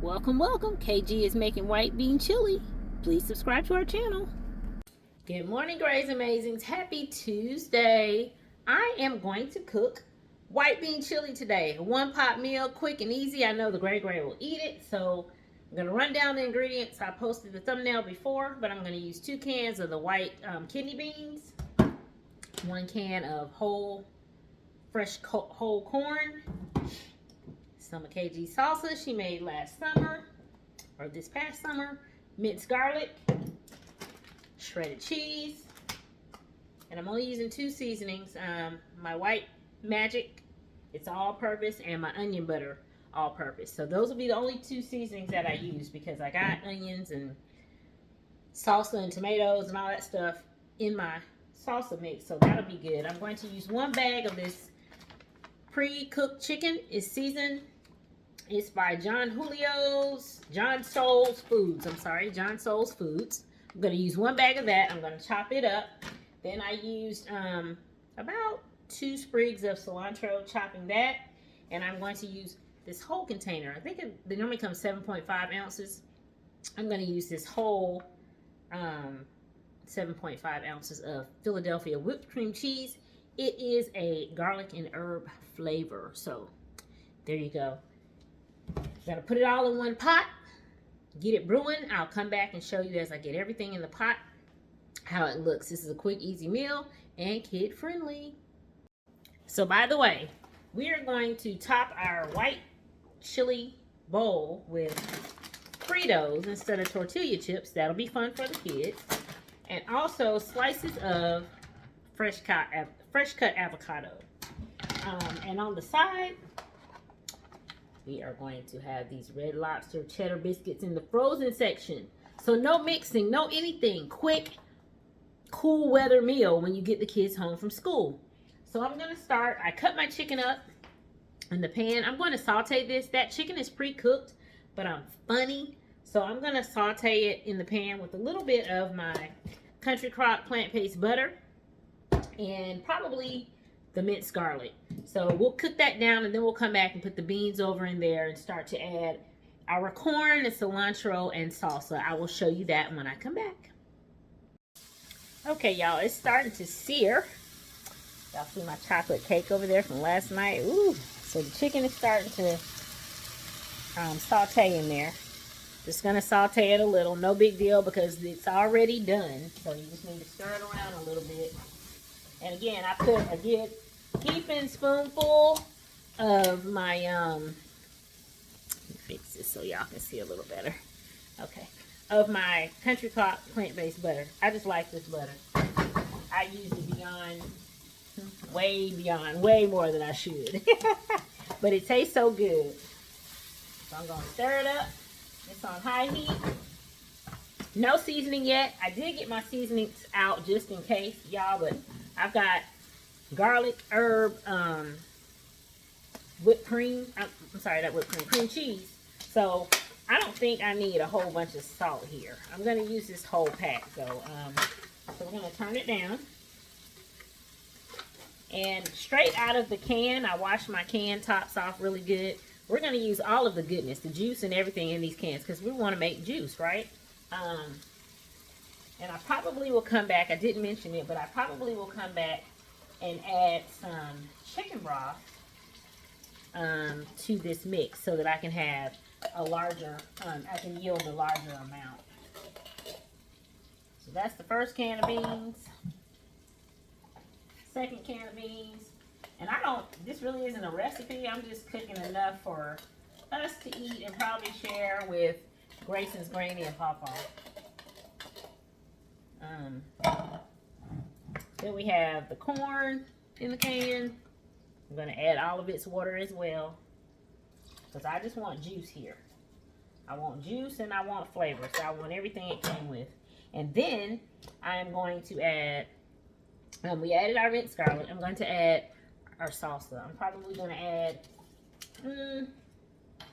Welcome, welcome. KG is making white bean chili. Please subscribe to our channel. Good morning, Grey's Amazings. Happy Tuesday. I am going to cook white bean chili today. A one-pot meal, quick and easy. I know the Grey will eat it, so I'm going to run down the ingredients. I posted the thumbnail before, but I'm going to use 2 cans of the white kidney beans, 1 can of fresh whole corn, some of KG's salsa she made last summer, or this past summer, minced garlic, shredded cheese, and I'm only using 2 seasonings. My white magic, it's all-purpose, and my onion butter, all-purpose. So those will be the only 2 seasonings that I use because I got onions and salsa and tomatoes and all that stuff in my salsa mix, so that'll be good. I'm going to use 1 bag of this pre-cooked chicken. It's seasoned. It's by John Souls Foods. I'm going to use 1 bag of that. I'm going to chop it up. Then I used about 2 sprigs of cilantro, chopping that. And I'm going to use this whole container. I think they normally come 7.5 ounces. I'm going to use this whole 7.5 ounces of Philadelphia whipped cream cheese. It is a garlic and herb flavor. So there you go. Gotta put it all in 1 pot, get it brewing. I'll come back and show you as I get everything in the pot how it looks. This is a quick, easy meal and kid friendly. So by the way, we are going to top our white chili bowl with Fritos instead of tortilla chips. That'll be fun for the kids. And also slices of fresh cut avocado. And on the side, we are going to have these Red Lobster cheddar biscuits in the frozen section. So no mixing, no anything. Quick, cool weather meal when you get the kids home from school. So I'm going to start. I cut my chicken up in the pan. I'm going to saute this. That chicken is pre-cooked, but I'm funny. So I'm going to saute it in the pan with a little bit of my Country Crock plant-based butter and probably the minced garlic. So we'll cook that down and then we'll come back and put the beans over in there and start to add our corn and cilantro and salsa. I will show you that when I come back. Okay, y'all, it's starting to sear. Y'all see my chocolate cake over there from last night? Ooh, so the chicken is starting to saute in there. Just gonna saute it a little, no big deal because it's already done. So you just need to stir it around a little bit. And again, I put a good heaping spoonful of my, let me fix this so y'all can see a little better. Okay. Of my Country Crock plant-based butter. I just like this butter. I use it way more than I should. But it tastes so good. So I'm going to stir it up. It's on high heat. No seasoning yet. I did get my seasonings out just in case, y'all, but I've got garlic, herb, whipped cream. I'm sorry, not whipped cream, cream cheese. So I don't think I need a whole bunch of salt here. I'm going to use this whole pack. So we're going to turn it down. And straight out of the can, I washed my can tops off really good. We're going to use all of the goodness, the juice and everything in these cans because we want to make juice, right? And I probably will come back. I didn't mention it, but I probably will come back and add some chicken broth to this mix so that I can have a larger, I can yield a larger amount. So that's the first can of beans. Second can of beans. And this really isn't a recipe. I'm just cooking enough for us to eat and probably share with Grayson's Granny and Pawpaw. Then we have the corn in the can. I'm going to add all of its water as well because I just want juice here. I want juice and I want flavor, so I want everything it came with. And then I am going to add, we added our minced garlic. I'm going to add our salsa. I'm probably going to add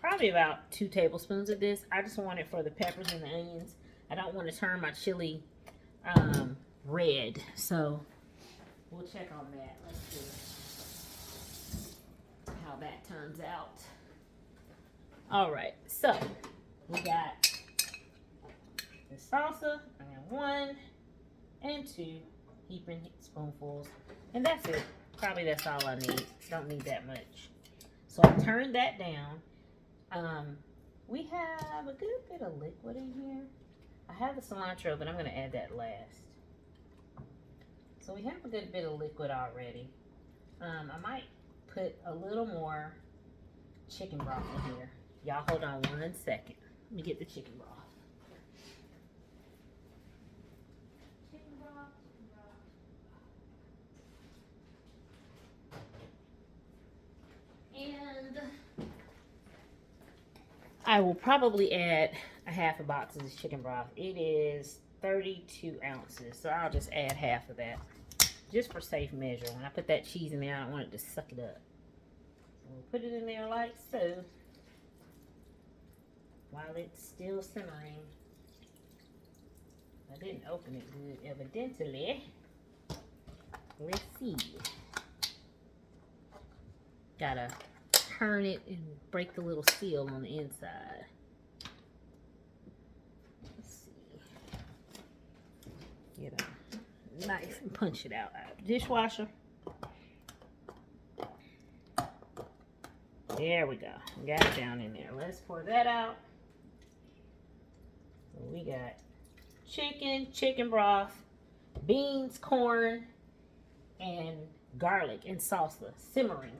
probably about 2 tablespoons of this. I just want it for the peppers and the onions. I don't want to turn my chili red, so we'll check on that. Let's see how that turns out. All right, so We got the salsa, and 1 and 2 heaping spoonfuls. And that's it. Probably that's all I need. Don't need that much. So I turned that down. We have a good bit of liquid in here. I have the cilantro, but I'm going to add that last. So we have a good bit of liquid already. I might put a little more chicken broth in here. Y'all hold on 1 second. Let me get the chicken broth. Chicken broth. And I will probably add a half a box of this chicken broth. It is 32 ounces, so I'll just add half of that, just for safe measure. When I put that cheese in there, I don't want it to suck it up. So we'll put it in there like so, while it's still simmering. I didn't open it good, evidently. Let's see. Gotta turn it and break the little seal on the inside. Let's see. Get a knife and punch it out of the dishwasher. There we go. Got it down in there. Let's pour that out. So we got chicken broth, beans, corn, and garlic and salsa simmering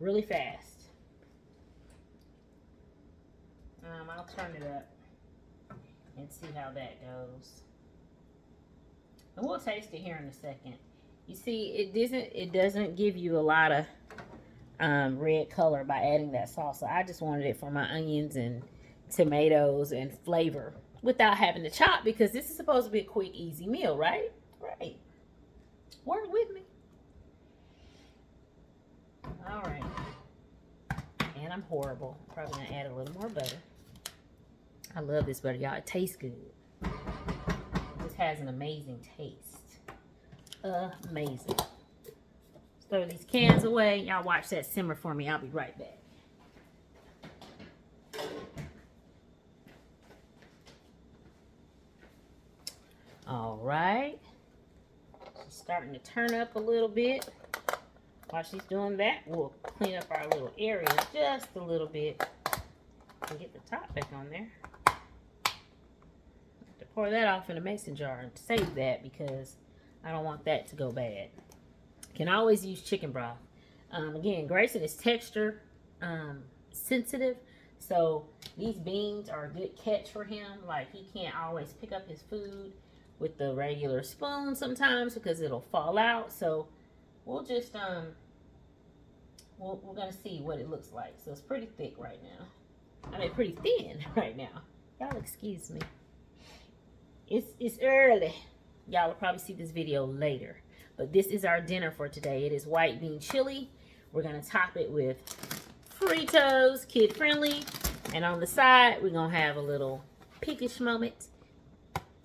really fast. I'll turn it up and see how that goes. And we'll taste it here in a second. You see, it doesn't give you a lot of red color by adding that salsa. I just wanted it for my onions and tomatoes and flavor without having to chop, because this is supposed to be a quick, easy meal, right? Right. Work with me. All right. And I'm horrible. Probably gonna add a little more butter. I love this butter, y'all. It tastes good. This has an amazing taste. Amazing. Let's throw these cans away. Y'all watch that simmer for me. I'll be right back. All right. She's starting to turn up a little bit. While she's doing that, we'll clean up our little area just a little bit and get the top back on there. To pour that off in a mason jar and save that, because I don't want that to go bad. Can always use chicken broth. Again, Grayson is texture sensitive, so these beans are a good catch for him. Like, he can't always pick up his food with the regular spoon sometimes because it'll fall out. So we'll just we're gonna see what it looks like. So it's pretty thick right now. I mean, pretty thin right now. Y'all excuse me. It's early. Y'all will probably see this video later. But this is our dinner for today. It is white bean chili. We're gonna top it with Fritos, kid friendly. And on the side, we're gonna have a little piggish moment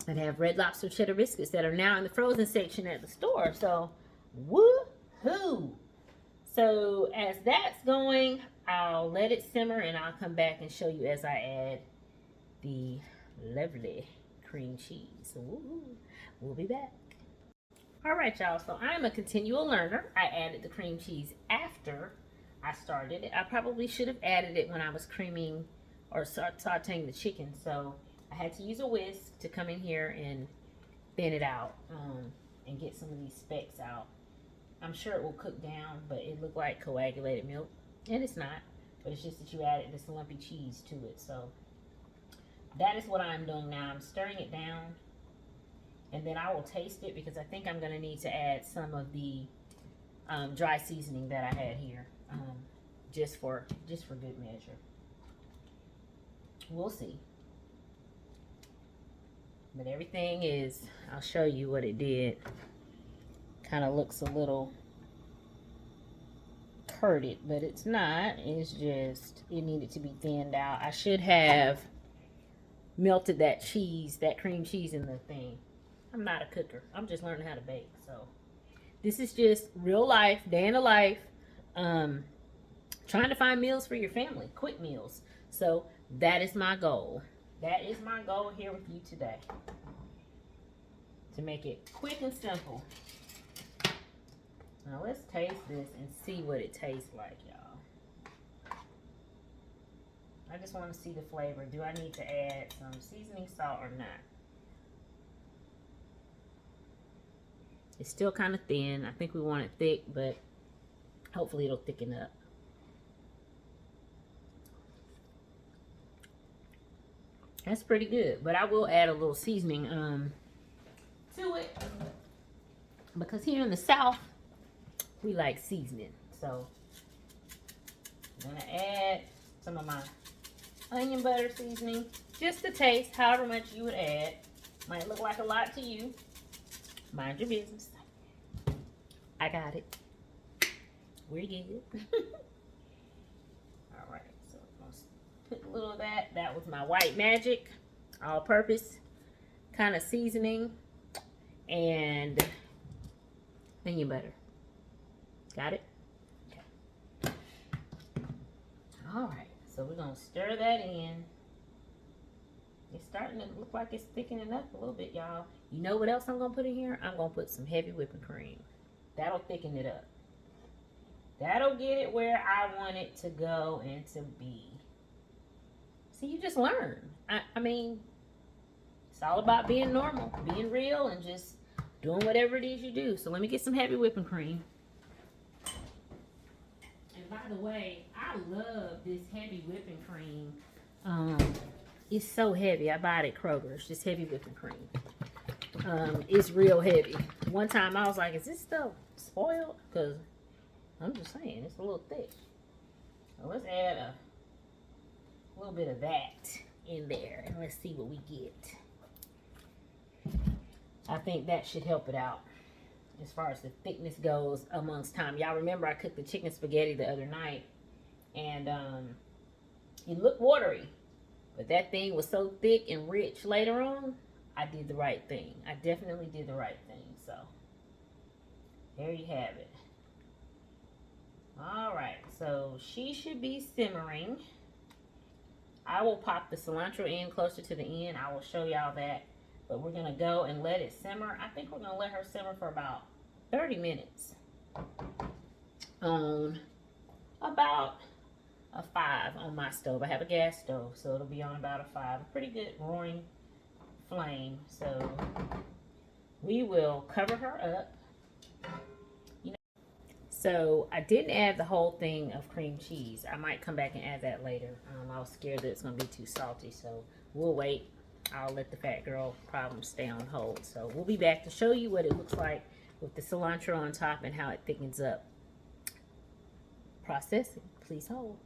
and have Red Lobster cheddar biscuits that are now in the frozen section at the store. So, woohoo! So as that's going, I'll let it simmer and I'll come back and show you as I add the lovely cream cheese. So we'll be back. All right, y'all. So I'm a continual learner. I added the cream cheese after I started it. I probably should have added it when I was creaming or sauteing the chicken. So I had to use a whisk to come in here and thin it out and get some of these specks out. I'm sure it will cook down, but it looked like coagulated milk, and it's not. But it's just that you added this lumpy cheese to it. So that is what I'm doing now. I'm stirring it down, and then I will taste it, because I think I'm going to need to add some of the dry seasoning that I had here, just for good measure. We'll see. But everything is, I'll show you what it did. Kind of looks a little curded, but it's not. It's just, it needed to be thinned out. I should have melted that cheese, that cream cheese in the thing. I'm not a cooker. I'm just learning how to bake. So this is just real life, day in the life, trying to find meals for your family, quick meals. So That is my goal. That is my goal here with you today. To make it quick and simple. Now let's taste this and see what it tastes like, y'all. I just want to see the flavor. Do I need to add some seasoning salt or not? It's still kind of thin. I think we want it thick, but hopefully it'll thicken up. That's pretty good, but I will add a little seasoning to it, because here in the South we like seasoning. So I'm gonna add some of my onion butter seasoning, just to taste, however much you would add. Might look like a lot to you. Mind your business. I got it. We're good. All right, so I'm gonna put a little of that. That was my white magic, all-purpose kind of seasoning, and onion butter. Got it? Okay. All right, so we're gonna stir that in. It's starting to look like it's thickening up a little bit, y'all. You know what else I'm gonna put in here? I'm gonna put some heavy whipping cream. That'll thicken it up. That'll get it where I want it to go and to be. See, you just learn. I mean, it's all about being normal, being real, and just doing whatever it is you do. So let me get some heavy whipping cream. And by the way, I love this heavy whipping cream. It's so heavy. I buy it at Kroger. It's just heavy whipping cream. It's real heavy. One time I was like, is this stuff spoiled? Because I'm just saying, it's a little thick. So let's add a little bit of that in there, and let's see what we get. I think that should help it out as far as the thickness goes amongst time. Y'all remember I cooked the chicken spaghetti the other night, and it looked watery, but that thing was so thick and rich later on. I did the right thing. I definitely did the right thing. So there you have it. All right, so she should be simmering. I will pop the cilantro in closer to the end. I will show y'all that. But we're gonna go and let it simmer. I think we're gonna let her simmer for about 30 minutes on about a 5 on my stove. I have a gas stove, so it'll be on about a 5. A pretty good roaring flame. So we will cover her up. So I didn't add the whole thing of cream cheese. I might come back and add that later. I was scared that it's gonna be too salty, so we'll wait. I'll let the fat girl problem stay on hold. So we'll be back to show you what it looks like with the cilantro on top and how it thickens up. Processing, please hold.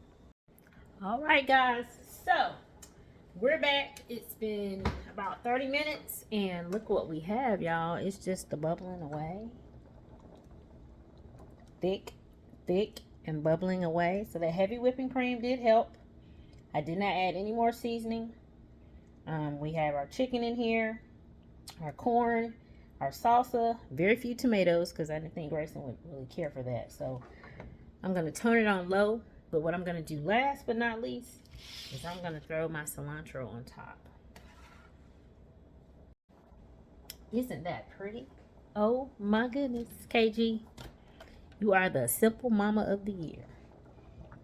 All right, guys, so we're back. It's been about 30 minutes, and look what we have, y'all. It's just the bubbling away. Thick and bubbling away. So the heavy whipping cream did help. I did not add any more seasoning. We have our chicken in here, our corn, our salsa, very few tomatoes because I didn't think Grayson would really care for that. So I'm going to turn it on low. But what I'm going to do last but not least is I'm going to throw my cilantro on top. Isn't that pretty? Oh my goodness, KG. You are the simple mama of the year.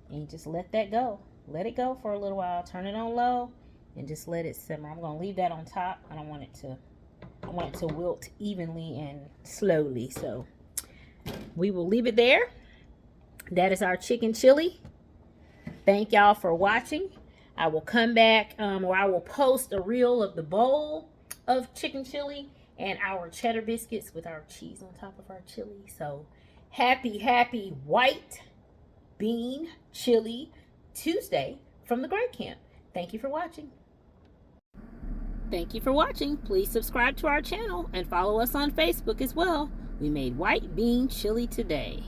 And you just let that go. Let it go for a little while. Turn it on low and just let it simmer. I'm going to leave that on top. I want it to wilt evenly and slowly. So we will leave it there. That is our chicken chili. Thank y'all for watching. I will come back or I will post a reel of the bowl of chicken chili and our cheddar biscuits with our cheese on top of our chili. So happy white bean chili Tuesday from the Great Camp. Thank you for watching. Thank you for watching. Please subscribe to our channel and follow us on Facebook as well. We made white bean chili today.